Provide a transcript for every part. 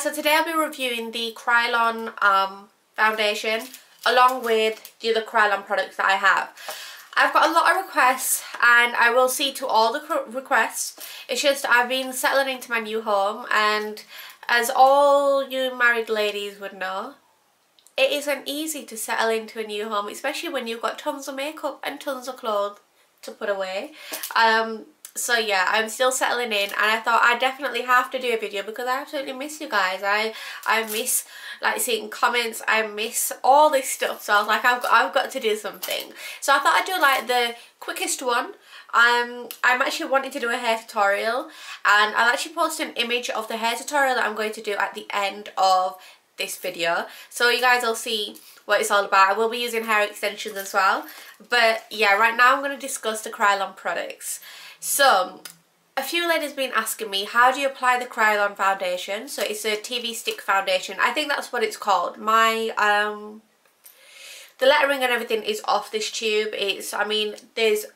so today I'll be reviewing the Kryolan foundation along with the other Kryolan products that I have. I've got a lot of requests and I will see to all the requests. It's just I've been settling into my new home, and as all you married ladies would know, it isn't easy to settle into a new home, especially when you've got tons of makeup and tons of clothes to put away. So yeah, I'm still settling in, and I thought I definitely have to do a video because I absolutely miss you guys. I miss like seeing comments, I miss all this stuff, so I was like, I've got to do something. So I thought I'd do like the quickest one. I'm actually wanting to do a hair tutorial, and I'll actually post an image of the hair tutorial that I'm going to do at the end of this video, so you guys will see what it's all about. I will be using hair extensions as well, but yeah, right now I'm going to discuss the Kryolan products. So a few ladies have been asking me, how do you apply the Kryolan foundation? So it's a TV stick foundation, I think that's what it's called. My the lettering and everything is off this tube. I mean, there's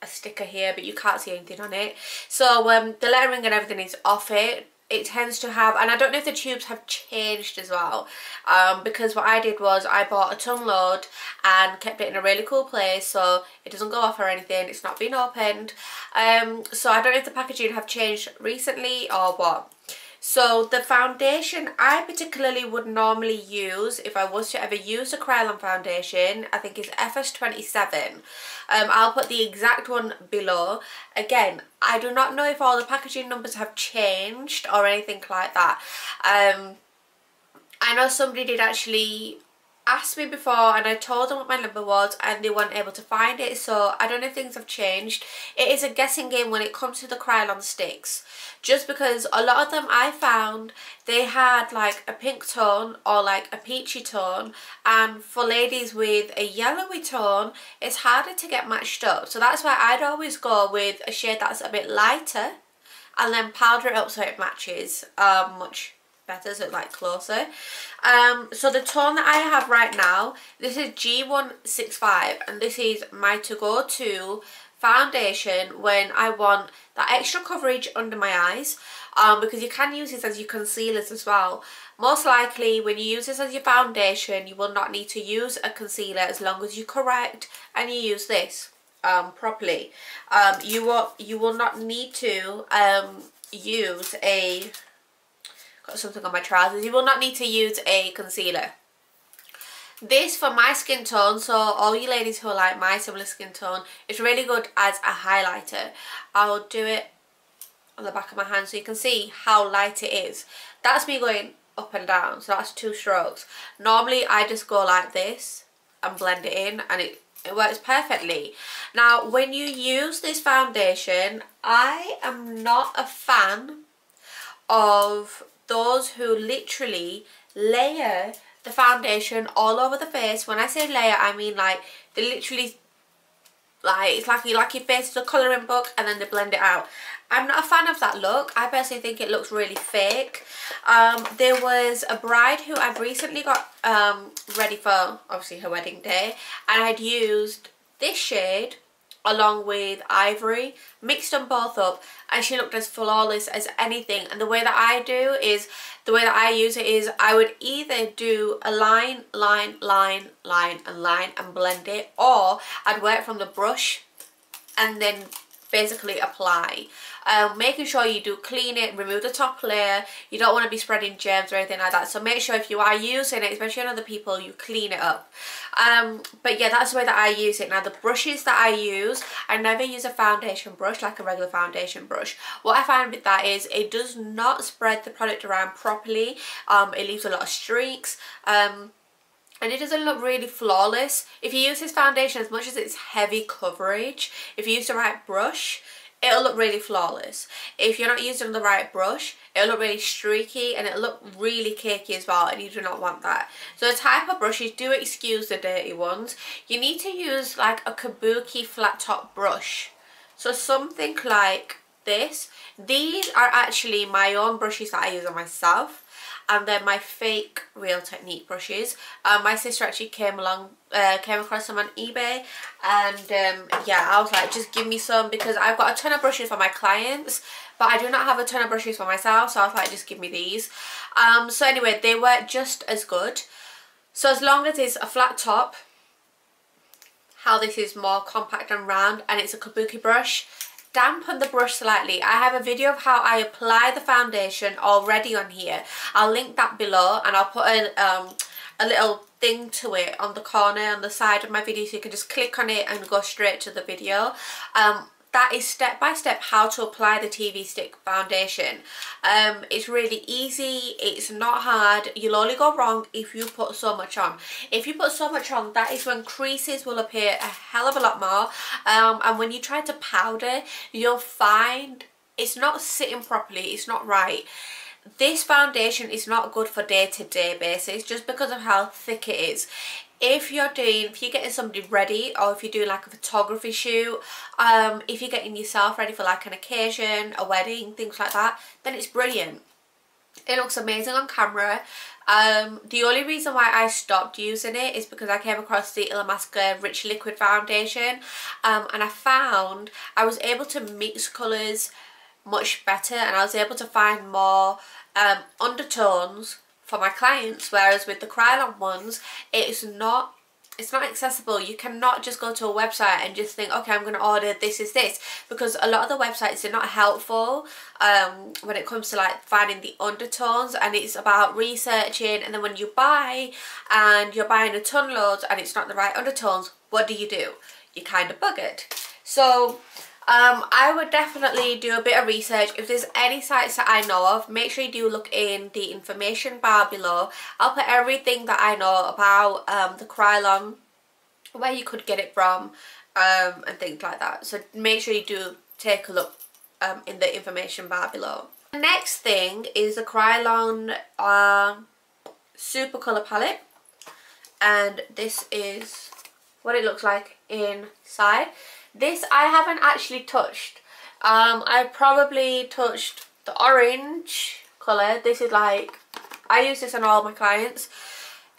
a sticker here but you can't see anything on it, so the lettering and everything is off it. It tends to have, and I don't know if the tubes have changed as well, because what I did was I bought a ton load and kept it in a really cool place so it doesn't go off or anything. It's not been opened, so I don't know if the packaging have changed recently or what. So the foundation I particularly would normally use, if I was to ever use a Kryolan foundation, I think is FS27. I'll put the exact one below. Again, I do not know if all the packaging numbers have changed or anything like that. I know somebody did actually ask me before and I told them what my number was and they weren't able to find it, so I don't know if things have changed. It is a guessing game when it comes to the Kryolan sticks, just because a lot of them I found they had like a pink tone or like a peachy tone, and for ladies with a yellowy tone it's harder to get matched up, so that's why I'd always go with a shade that's a bit lighter and then powder it up so it matches much better, so it's like closer. So the tone that I have right now, this is G165, and this is my to-go-to foundation when I want that extra coverage under my eyes, because you can use this as your concealers as well. Most likely when you use this as your foundation you will not need to use a concealer as long as you correct and you use this properly. You will not need to use a, got something on my trousers, you will not need to use a concealer. This for my skin tone, so all you ladies who are like my similar skin tone, it's really good as a highlighter. I'll do it on the back of my hand so you can see how light it is. That's me going up and down, so that's 2 strokes. Normally I just go like this and blend it in and it works perfectly. Now when you use this foundation, I am not a fan of those who literally layer the foundation all over the face. When I say layer, I mean like they literally, like it's like your face is a colouring book and then they blend it out. I'm not a fan of that look. I personally think it looks really fake. There was a bride who I've recently got ready for obviously her wedding day, and I'd used this shade along with Ivory, mixed them both up, and she looked as flawless as anything. And the way that I use it is I would either do a line and blend it, or I'd work from the brush and then basically apply. Making sure you do clean it, remove the top layer. You don't want to be spreading germs or anything like that, so make sure if you are using it, especially on other people, you clean it up. But yeah, that's the way that I use it. Now the brushes that I use, I never use a foundation brush like a regular foundation brush. What I find with that is it does not spread the product around properly. It leaves a lot of streaks, and it doesn't look really flawless. If you use this foundation, as much as it's heavy coverage, if you use the right brush, it'll look really flawless. If you're not using the right brush, it'll look really streaky and it'll look really cakey as well, and you do not want that. So the type of brushes, do excuse the dirty ones. You need to use like a kabuki flat top brush. So something like this. These are actually my own brushes that I use on myself. and then my fake Real Technique brushes. My sister actually came across them on eBay, and yeah, I was like, just give me some, because I've got a ton of brushes for my clients, but I do not have a ton of brushes for myself, so I was like, just give me these. So anyway, they were just as good. So as long as it's a flat top, how this is more compact and round, and it's a kabuki brush, dampen the brush slightly. I have a video of how I apply the foundation already on here. I'll link that below, and I'll put a little thing to it on the corner on the side of my video, so you can just click on it and go straight to the video. That is step by step how to apply the TV stick foundation. It's really easy, it's not hard. You'll only go wrong if you put so much on. If you put so much on, that is when creases will appear a hell of a lot more, and when you try to powder, you'll find it's not sitting properly, it's not right. This foundation is not good for day-to-day basis just because of how thick it is. If you're getting somebody ready, or if you're doing like a photography shoot, if you're getting yourself ready for like an occasion, a wedding, things like that, then it's brilliant. It looks amazing on camera. The only reason why I stopped using it is because I came across the Illamasqua Rich Liquid Foundation, and I found I was able to mix colours much better, and I was able to find more undertones for my clients, whereas with the Krylon ones, it's not accessible. You cannot just go to a website and just think, okay, I'm going to order this, because a lot of the websites are not helpful when it comes to like finding the undertones, and it's about researching, and then when you buy and you're buying a ton loads and it's not the right undertones, what do? You kind of buggered. So I would definitely do a bit of research. If there's any sites that I know of, make sure you do look in the information bar below. I'll put everything that I know about the Krylon, where you could get it from, and things like that. So make sure you do take a look in the information bar below. The next thing is the Krylon Super Colour Palette, and this is what it looks like inside. This I haven't actually touched. I probably touched the orange colour. This is like, I use this on all my clients.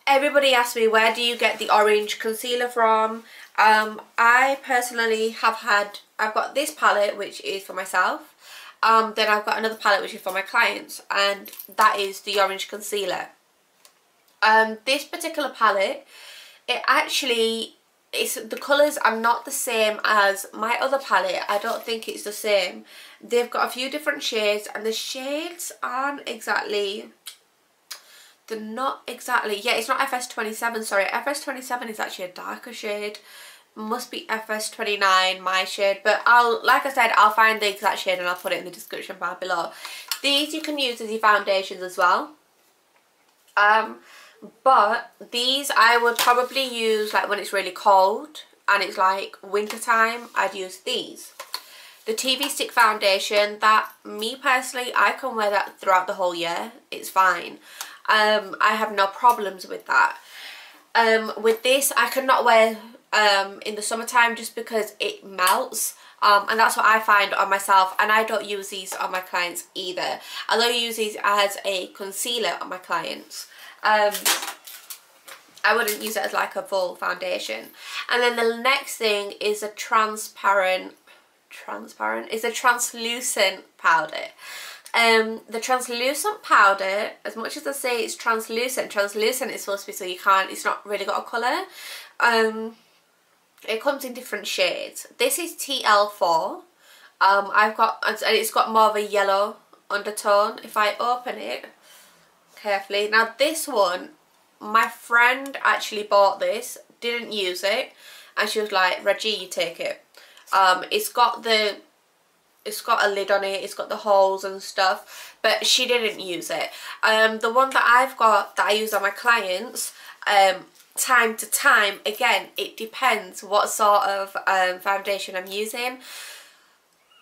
Everybody asks me, where do you get the orange concealer from? I personally I've got this palette, which is for myself. Then I've got another palette which is for my clients, and that is the orange concealer. This particular palette, the colours are not the same as my other palette. I don't think it's the same. They've got a few different shades, and the shades aren't exactly, yeah, it's not FS27, sorry. FS27 is actually a darker shade. Must be FS29, my shade, but like I said, I'll find the exact shade and I'll put it in the description bar below. These you can use as your foundations as well. But these I would probably use like when it's really cold and it's like winter time. I'd use these. The TV stick foundation, that, me personally, I can wear that throughout the whole year. It's fine. I have no problems with that. With this, I cannot wear in the summertime just because it melts. And that's what I find on myself, and I don't use these on my clients either. Although I use these as a concealer on my clients. I wouldn't use it as like a full foundation. And then the next thing is a translucent powder. The translucent powder, as much as I say it's translucent is supposed to be so it's not really got a colour. It comes in different shades. This is TL4. And it's got more of a yellow undertone. If I open it carefully. Now this one, my friend actually bought this, didn't use it, and she was like, Reggie, you take it. It's got a lid on it, it's got the holes and stuff, but she didn't use it. The one that I've got that I use on my clients, time to time, again, it depends what sort of foundation I'm using.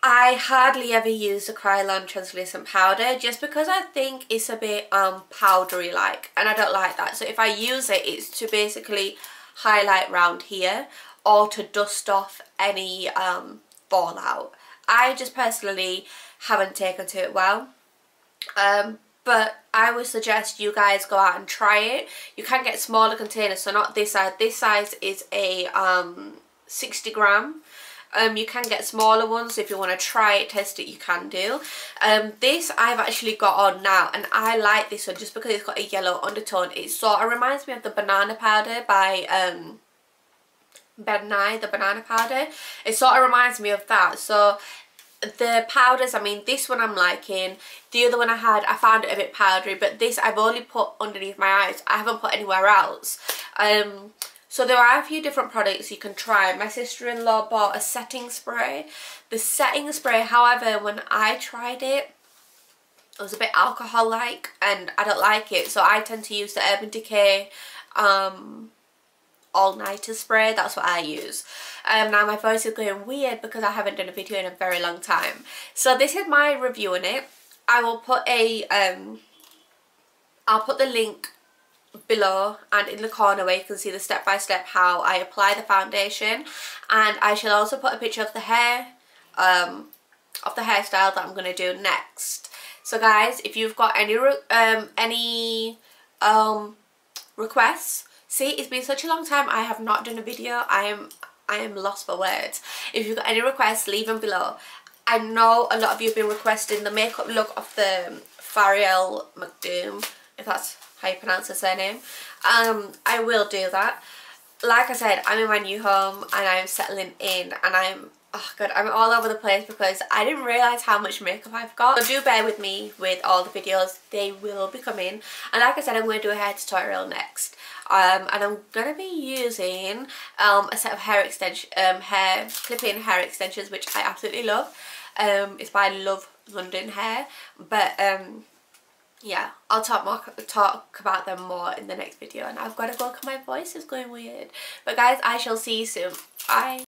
I hardly ever use the Krylon translucent powder just because I think it's a bit powdery like, and I don't like that. So if I use it, it's to basically highlight round here or to dust off any fallout. I just personally haven't taken to it well. but I would suggest you guys go out and try it. You can get smaller containers, so not this size. This size is a 60 gram. You can get smaller ones if you want to try it, test it, you can do. This I've actually got on now, and I like this one just because it's got a yellow undertone. It sort of reminds me of the banana powder by Ben Nye, the banana powder. It sort of reminds me of that. So the powders, I mean, this one I'm liking. The other one I found it a bit powdery, but this I've only put underneath my eyes. I haven't put anywhere else. So there are a few different products you can try. My sister-in-law bought a setting spray. The setting spray, however, when I tried it, it was a bit alcohol-like, and I don't like it. So I tend to use the Urban Decay all-nighter spray. That's what I use. Now my voice is going weird because I haven't done a video in a very long time. So this is my review on it. I will put a I'll put the link below and in the corner where you can see the step-by-step how I apply the foundation, and I shall also put a picture of the hair of the hairstyle that I'm going to do next. So guys, if you've got any requests, see, it's been such a long time I have not done a video. I am lost for words. If you've got any requests, leave them below. I know a lot of you have been requesting the makeup look of the Fariel McDoom, if that's how you pronounce her surname. I will do that. Like I said, I'm in my new home and I'm settling in, and I'm all over the place because I didn't realise how much makeup I've got. So do bear with me with all the videos. They will be coming. And like I said, I'm going to do a hair tutorial next. And I'm going to be using a set of clip-in hair extensions, which I absolutely love. It's by Love London Hair. But yeah, I'll talk about them more in the next video. And I've got to go because my voice is going weird. But guys, I shall see you soon. Bye.